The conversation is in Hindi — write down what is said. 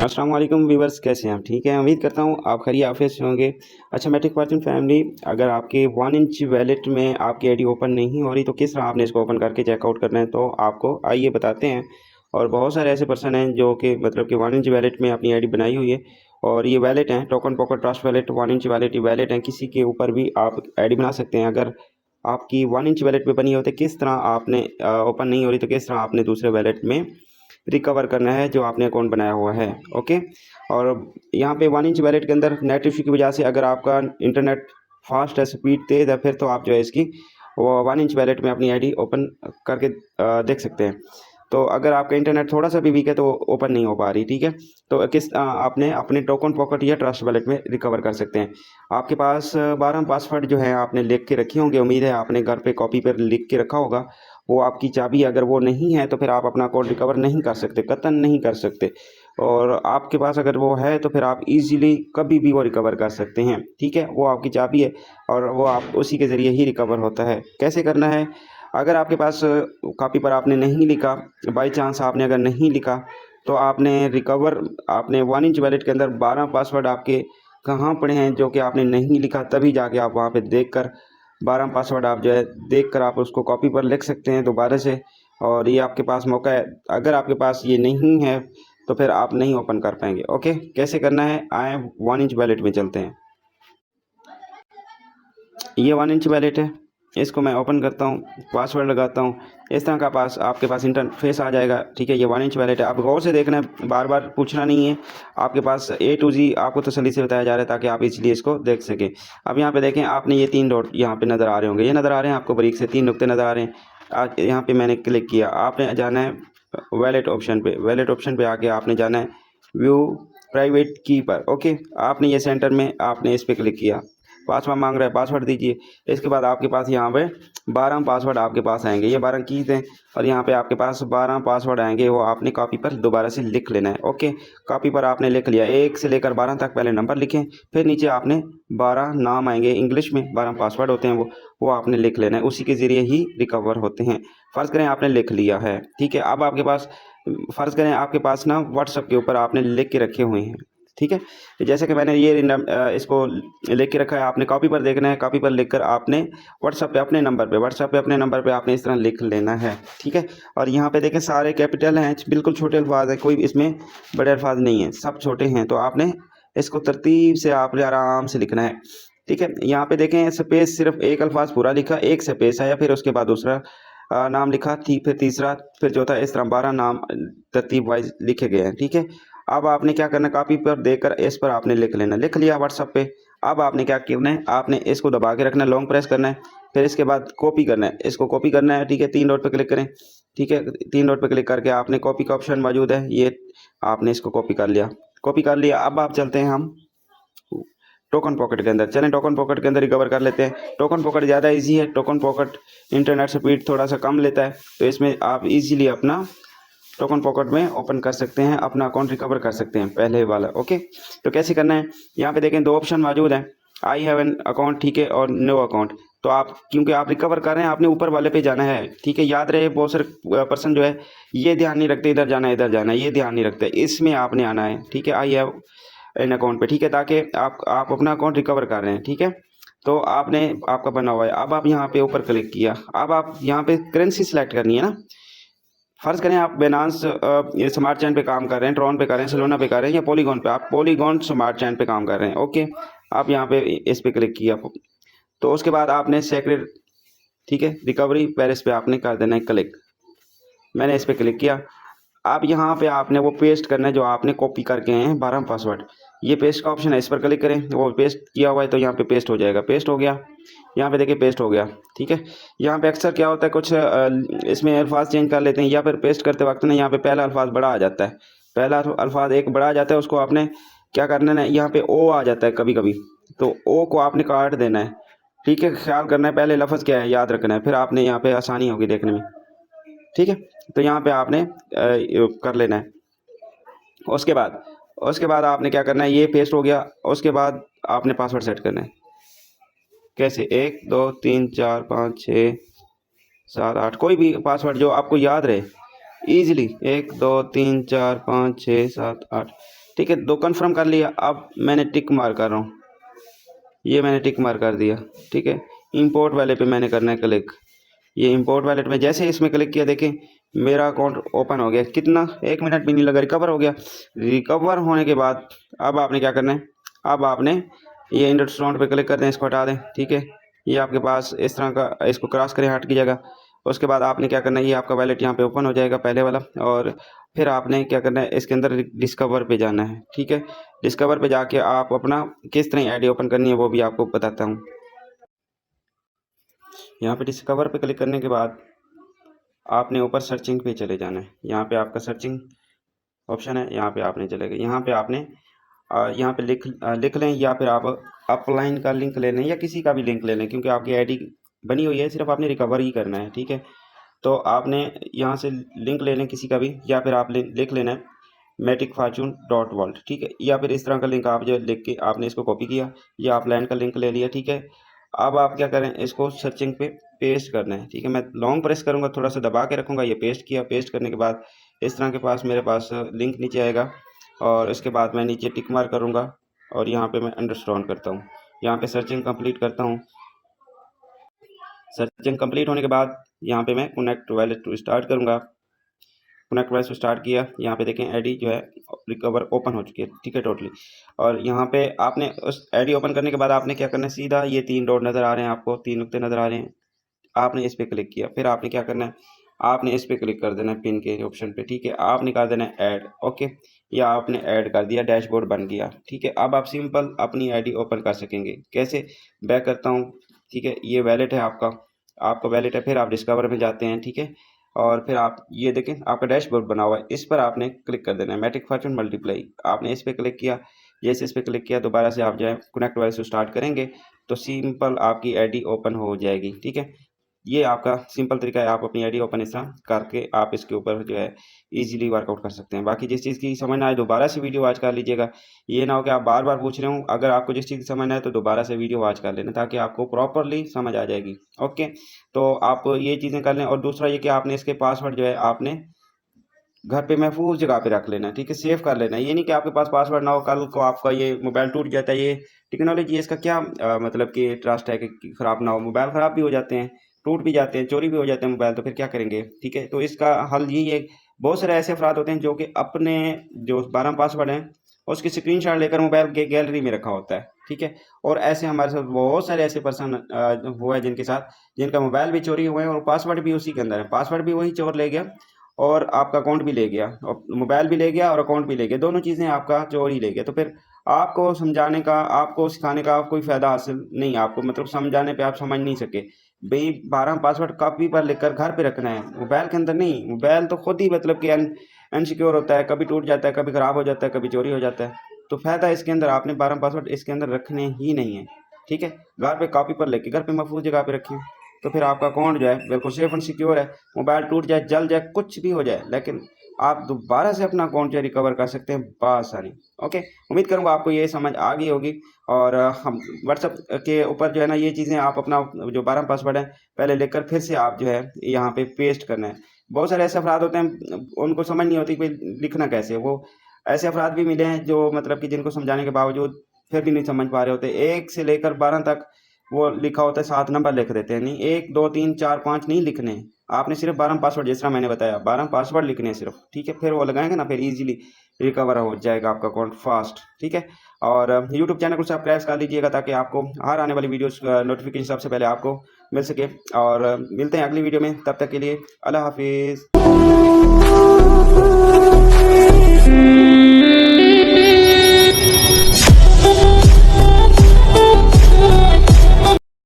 अस्सलाम वालेकुम व्यूवर्स, कैसे हैं आप? ठीक है, उम्मीद करता हूँ आप खैरियत आफियत से होंगे। अच्छा, मैट्रिक फॉर्च्यून फैमिली, अगर आपके 1 इंच वैलेट में आपकी आईडी ओपन नहीं हो रही तो किस तरह आपने इसको ओपन करके चेकआउट करना है, तो आपको आइए बताते हैं। और बहुत सारे ऐसे पर्सन हैं जो कि मतलब कि 1 इंच वैलेट में अपनी आईडी बनाई हुई है, और ये वैलेट हैं token pocket trust wallet, 1 inch wallet, ये वैलेट हैं, किसी के ऊपर भी आप आईडी बना सकते हैं। अगर आपकी 1 इंच वैलेट पे बनी होती है, किस तरह आपने ओपन नहीं हो रही तो किस तरह आपने दूसरे वैलेट में रिकवर करना है जो आपने अकाउंट बनाया हुआ है। ओके, और यहाँ पे 1 इंच वैलेट के अंदर नेट इशू की वजह से अगर आपका इंटरनेट फास्ट है, स्पीड तेज़ है, फिर तो आप जो है इसकी वो 1 इंच वैलेट में अपनी आईडी ओपन करके देख सकते हैं। तो अगर आपका इंटरनेट थोड़ा सा भी वीक है तो ओपन नहीं हो पा रही, ठीक है, तो आपने अपने टोकन पॉकेट या ट्रस्ट वैलेट में रिकवर कर सकते हैं। आपके पास 12 पासवर्ड जो है आपने लिख के रखे होंगे, उम्मीद है आपने घर पे कॉपी पर लिख के रखा होगा। वो आपकी चाबी अगर वो नहीं है तो फिर आप अपना अकाउंट रिकवर नहीं कर सकते, कतई नहीं कर सकते। और आपके पास अगर वो है तो फिर आप इजीली कभी भी वो रिकवर कर सकते हैं, ठीक है, वो आपकी चाबी है और वो आप उसी के ज़रिए ही रिकवर होता है। कैसे करना है? अगर आपके पास कॉपी पर आपने नहीं लिखा, बाई चांस आपने अगर नहीं लिखा, तो आपने 1 इंच वैलेट के अंदर 12 पासवर्ड आपके कहाँ पड़े हैं जो कि आपने नहीं लिखा, तभी जाके आप वहाँ पे देखकर 12 पासवर्ड आप जो है देखकर आप उसको कॉपी पर लिख सकते हैं दोबारा से। और ये आपके पास मौका है। अगर आपके पास ये नहीं है तो फिर आप नहीं ओपन कर पाएंगे। ओके, कैसे करना है? आए 1 इंच वैलेट में चलते हैं। ये 1 इंच वैलेट है, इसको मैं ओपन करता हूँ, पासवर्ड लगाता हूँ, इस तरह का आपके पास इंटरफेस आ जाएगा। ठीक है, ये 1 इंच वैलेट है। आप गौर से देखना है, बार बार पूछना नहीं है। आपके पास A to Z आपको तसल्ली से बताया जा रहा है ताकि आप इसलिए इसको देख सकें। अब यहाँ पे देखें, आपने ये 3 डॉट यहाँ पे नज़र आ रहे होंगे, ये नज़र आ रहे हैं आपको, बारीक से 3 नुक्ते नज़र आ रहे हैं। आज यहाँ पे मैंने क्लिक किया, आपने जाना है वैलेट ऑप्शन पे। वैलेट ऑप्शन पे आके आपने जाना है व्यू प्राइवेट की पर। ओके, आपने ये सेंटर में आपने इस पर क्लिक किया, पासवर्ड मांग रहा है, पासवर्ड दीजिए। इसके बाद आपके पास यहाँ पे 12 पासवर्ड आपके पास आएंगे, ये 12 कीज़ हैं, और यहाँ पे आपके पास 12 पासवर्ड आएंगे, वो आपने कॉपी पर दोबारा से लिख लेना है। ओके, कॉपी पर आपने लिख लिया, 1 से लेकर 12 तक पहले नंबर लिखें, फिर नीचे आपने 12 नाम आएंगे, इंग्लिश में 12 पासवर्ड होते हैं, वो आपने लिख लेना है, उसी के ज़रिए ही रिकवर होते हैं। फ़र्ज़ करें आपने लिख लिया है, ठीक है। अब आपके पास फ़र्ज़ करें आपके पास ना व्हाट्सएप के ऊपर आपने लिख के रखे हुए हैं, ठीक है। जैसे कि मैंने ये इसको लिख के रखा है, आपने कॉपी पर देखना है, कॉपी पर लिखकर आपने व्हाट्सएप पे अपने नंबर पे आपने इस तरह लिख लेना है, ठीक है। और यहाँ पे देखें सारे कैपिटल हैं, बिल्कुल छोटे अल्फाज हैं, कोई इसमें बड़े अल्फाज नहीं हैं, सब छोटे हैं। तो आपने इसको तरतीब से आपने आराम से लिखना है, ठीक है। यहाँ पे देखें स्पेस, सिर्फ एक अल्फाज पूरा लिखा, एक स्पेस आया, फिर उसके बाद दूसरा नाम लिखा थी, फिर तीसरा, फिर चौथा, इस तरह 12 नाम तरतीब वाइज लिखे गए हैं, ठीक है। अब आपने क्या करना है, कॉपी पर देकर इस पर आपने लिख लेना, लिख लिया व्हाट्सएप पे। अब आपने क्या करना है, आपने इसको दबा के रखना है, लॉन्ग प्रेस करना है, फिर इसके बाद कॉपी करना है, इसको कॉपी करना है, ठीक है। 3 डॉट पे क्लिक करें, ठीक है, 3 डॉट पे क्लिक करके आपने कॉपी का ऑप्शन मौजूद है, ये आपने इसको कॉपी कर लिया, कॉपी कर लिया। अब आप चलते हैं हम टोकन पॉकेट के अंदर, चलें टोकन पॉकेट के अंदर रिकवर कर लेते हैं। टोकन पॉकेट ज़्यादा इजी है, टोकन पॉकेट इंटरनेट स्पीड थोड़ा सा कम लेता है, तो इसमें आप इजीली अपना टोकन पॉकेट में ओपन कर सकते हैं, अपना अकाउंट रिकवर कर सकते हैं, पहले वाला। ओके, तो कैसे करना है? यहाँ पे देखें 2 ऑप्शन मौजूद हैं, आई हैव एन अकाउंट, ठीक है, और नो अकाउंट। तो आप, क्योंकि आप रिकवर कर रहे हैं, आपने ऊपर वाले पे जाना है, ठीक है। याद रहे, बहुत सारे पर्सन जो है ये ध्यान नहीं रखते, इधर जाना है इधर जाना है, ये ध्यान नहीं रखते, इसमें आपने आना है, ठीक है, आई हैव एन अकाउंट पे, ठीक है, ताकि आप अपना अकाउंट रिकवर कर रहे हैं, ठीक है। तो आपने आपका बना हुआ है, अब आप यहाँ पे ऊपर क्लिक किया, अब आप यहाँ पे करेंसी सेलेक्ट करनी है ना। फ़र्ज़ करें आप बेनांस स्मार्ट चेन पे काम कर रहे हैं, ट्रॉन पे कर रहे हैं, सोलोना पे कर रहे हैं, या पॉलीगॉन पे, आप पॉलीगॉन स्मार्ट चेन पे काम कर रहे हैं। ओके, आप यहाँ पे इस पे क्लिक किया, तो उसके बाद आपने सेक्रेट, ठीक है, रिकवरी पेरिस पे आपने कर देना है क्लिक। मैंने इस पे क्लिक किया। अब यहाँ पे आपने वो पेस्ट करना है जो आपने कॉपी करके हैं 12 पासवर्ड, ये पेस्ट का ऑप्शन है, इस पर क्लिक करें, वो पेस्ट किया हुआ है तो यहाँ पे पेस्ट हो जाएगा, पेस्ट हो गया, यहाँ पे देखिए पेस्ट हो गया, ठीक है। यहाँ पे अक्सर क्या होता है, कुछ इसमें अल्फाज चेंज कर लेते हैं, या फिर पेस्ट करते वक्त ना यहाँ पे पहला अल्फाज बड़ा आ जाता है, पहला अल्फाज एक बड़ा आ जाता है, उसको आपने क्या करना है, यहाँ पे ओ आ जाता है कभी कभी, तो ओ को आपने काट देना है, ठीक है। ख्याल करना है पहले लफ्ज़ क्या है, याद रखना है, फिर आपने यहाँ पे आसानी होगी देखने में, ठीक है। तो यहाँ पे आपने कर लेना है। उसके बाद आपने क्या करना है, ये पेस्ट हो गया, उसके बाद आपने पासवर्ड सेट करना है। कैसे? 1 2 3 4 5 6 7 8, कोई भी पासवर्ड जो आपको याद रहे इजीली, 1 2 3 4 5 6 7 8, ठीक है, 2 कन्फर्म कर लिया। अब मैंने टिक मार कर रहा हूँ, ये मैंने टिक मार कर दिया। ठीक है, इंपोर्ट वाले पे मैंने करना है क्लिक। ये इंपोर्ट वैलेट में जैसे इसमें क्लिक किया, देखें मेरा अकाउंट ओपन हो गया। कितना, 1 मिनट भी नहीं लगा, रिकवर हो गया। रिकवर होने के बाद अब आपने क्या करना है, अब आपने ये इंडस्ट्रॉन्ट पे क्लिक करते हैं, इसको हटा दें। ठीक है, ये आपके पास इस तरह का, इसको क्रॉस करें हट की जगह। उसके बाद आपने क्या करना है, ये आपका वैलेट यहाँ पे ओपन हो जाएगा पहले वाला। और फिर आपने क्या करना है, इसके अंदर डिस्कवर पे जाना है। ठीक है, डिस्कवर पे जाके आप अपना किस तरह आईडी ओपन करनी है वो भी आपको बताता हूँ। यहाँ पे डिस्कवर पे क्लिक करने के बाद आपने ऊपर सर्चिंग पे चले जाना है। यहाँ पे आपका सर्चिंग ऑप्शन है, यहाँ पे आपने चले गए। यहाँ पे आपने यहाँ पे लिख लें, या फिर आप अपलाइन का लिंक ले लें या किसी का भी लिंक ले लें, क्योंकि आपकी आईडी बनी हुई है, सिर्फ आपने रिकवर ही करना है। ठीक है, तो आपने यहाँ से लिंक ले लें किसी का भी, या फिर आप लिख लेना है maticfortune.world। ठीक है, या फिर इस तरह का लिंक आप जो लिख के आपने इसको कॉपी किया, या अपलाइन का लिंक ले लिया। ठीक है, अब आप क्या करें, इसको सर्चिंग पे पेस्ट करना है। ठीक है, मैं लॉन्ग प्रेस करूँगा, थोड़ा सा दबा के रखूँगा, ये पेस्ट किया। पेस्ट करने के बाद इस तरह के पास मेरे पास लिंक नीचे आएगा, और इसके बाद मैं नीचे टिक मार करूँगा, और यहाँ पे मैं अंडरस्टोन करता हूँ। यहाँ पे सर्चिंग कंप्लीट करता हूँ। सर्चिंग कंप्लीट होने के बाद यहाँ पे मैं कनेक्ट वैलेट टू स्टार्ट करूँगा। कनेक्ट वैलेट स्टार्ट किया, यहाँ पे देखें आईडी जो है रिकवर ओपन हो चुकी है। ठीक है, टोटली। और यहाँ पे आपने उस आईडी ओपन करने के बाद आपने क्या करना है, सीधा ये 3 डॉट नज़र आ रहे हैं आपको, 3 नुक्ते नज़र आ रहे हैं, आपने इस पर क्लिक किया। फिर आपने क्या करना है, आपने इस पर क्लिक कर देना है पिन के ऑप्शन पे। ठीक है, आपने कर देना है ऐड। ओके, या आपने ऐड कर दिया, डैशबोर्ड बन गया। ठीक है, अब आप सिंपल अपनी आईडी ओपन कर सकेंगे। कैसे, बैक करता हूँ। ठीक है, ये वैलेट है आपका वैलेट है। फिर आप डिस्कवर में जाते हैं। ठीक है, और फिर आप ये देखें आपका डैशबोर्ड बना हुआ है, इस पर आपने क्लिक कर देना है, मैटिक फॉर्चून मल्टीप्लाई। आपने इस पर क्लिक किया, जैसे इस पर क्लिक किया दोबारा से आप जो है कनेक्ट वाले से स्टार्ट करेंगे तो सिंपल आपकी आईडी ओपन हो जाएगी। ठीक है, ये आपका सिंपल तरीका है, आप अपनी आईडी ओपन इस तरह करके आप इसके ऊपर जो है इजीली वर्कआउट कर सकते हैं। बाकी जिस चीज़ की समझ ना आए दोबारा से वीडियो वॉच कर लीजिएगा, ये ना हो कि आप बार बार पूछ रहे हो। अगर आपको जिस चीज़ की समझ ना आए तो दोबारा से वीडियो वॉच कर लेना, ताकि आपको प्रॉपरली समझ आ जाएगी। ओके, तो आप ये चीज़ें कर लें। और दूसरा ये कि आपने इसके पासवर्ड जो है आपने घर पे महफूज जगह पे रख लेना। ठीक है, सेव कर लेना। ये नहीं कि आपके पास पासवर्ड ना हो, कल को आपका ये मोबाइल टूट जाता है। ये टेक्नोलॉजी, इसका क्या मतलब कि ट्रस्ट है कि ख़राब ना हो। मोबाइल ख़राब भी हो जाते हैं, टूट भी जाते हैं, चोरी भी हो जाते हैं मोबाइल, तो फिर क्या करेंगे। ठीक है, तो इसका हल यही है। बहुत सारे ऐसे अफराद होते हैं जो कि अपने जो 12 पासवर्ड हैं उसकी स्क्रीनशॉट लेकर मोबाइल के गैलरी में रखा होता है। ठीक है, और ऐसे हमारे साथ बहुत सारे ऐसे पर्सन हुआ है जिनका मोबाइल भी चोरी हुआ है और पासवर्ड भी उसी के अंदर है। पासवर्ड भी वही चोर ले गया और आपका अकाउंट भी ले गया, और मोबाइल भी ले गया और अकाउंट भी ले गया, दोनों चीज़ें आपका चोर ही ले गया। तो फिर आपको समझाने का, आपको सिखाने का कोई फ़ायदा हासिल नहीं, आपको मतलब समझाने पे आप समझ नहीं सके। भाई 12 पासवर्ड कॉपी पर लिखकर घर पे रखना है, मोबाइल के अंदर नहीं। मोबाइल तो खुद ही मतलब कि अनसिक्योर होता है, कभी टूट जाता है, कभी ख़राब हो जाता है, कभी चोरी हो जाता है। तो फ़ायदा इसके अंदर, आपने 12 पासवर्ड इसके अंदर रखने ही नहीं है। ठीक है, घर पे कॉपी पर लेके घर पे महफूज जगह पे रखें, तो फिर आपका अकाउंट जो है बिल्कुल सेफ एंड सिक्योर है। मोबाइल टूट जाए, जल जाए, कुछ भी हो जाए, लेकिन आप दोबारा से अपना अकाउंट जो है रिकवर कर सकते हैं बआसानी। ओके, उम्मीद करूँगा आपको ये समझ आ गई होगी। और हम व्हाट्सएप के ऊपर जो है ना, ये चीज़ें आप अपना जो 12 पासवर्ड है पहले लिखकर फिर से आप जो है यहाँ पे पेस्ट करना है। बहुत सारे ऐसे अफराद होते हैं उनको समझ नहीं होती कि लिखना कैसे है। वो ऐसे अफराद भी मिले हैं जो मतलब कि जिनको समझाने के बावजूद फिर भी नहीं समझ पा रहे होते। 1 से लेकर 12 तक वो लिखा होता है, 7 नंबर लिख देते हैं। नहीं, 1 2 3 4 5 नहीं लिखने, आपने सिर्फ 12 पासवर्ड, जिस तरह मैंने बताया 12 पासवर्ड लिखने हैं सिर्फ। ठीक है, फिर वो लगाएंगे ना, फिर इजीली रिकवर हो जाएगा आपका अकाउंट फास्ट। ठीक है, और यूट्यूब चैनल को सब्सक्राइब कर लीजिएगा ताकि आपको हर आने वाली वीडियोस नोटिफिकेशन सबसे पहले आपको मिल सके। और मिलते हैं अगली वीडियो में, तब तक के लिए अल्लाह हाफिज़।